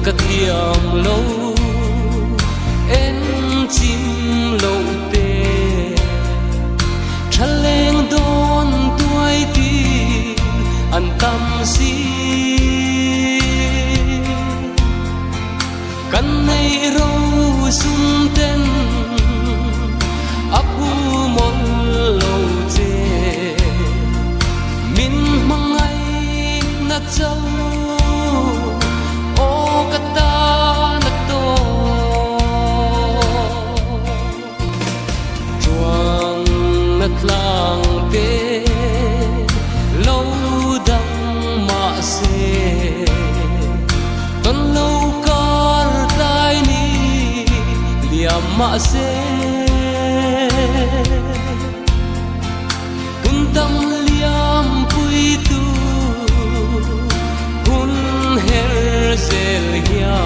ka thiam lo en chim lo te thaleng don tuai ti an tam si kan nei ro sum ten apu mon lo che min mangai na chau o kata na to chuang na tlang te lo dang ma se ton lo kar tai ni liam ma se kun tam liam pui tu hun her zel ya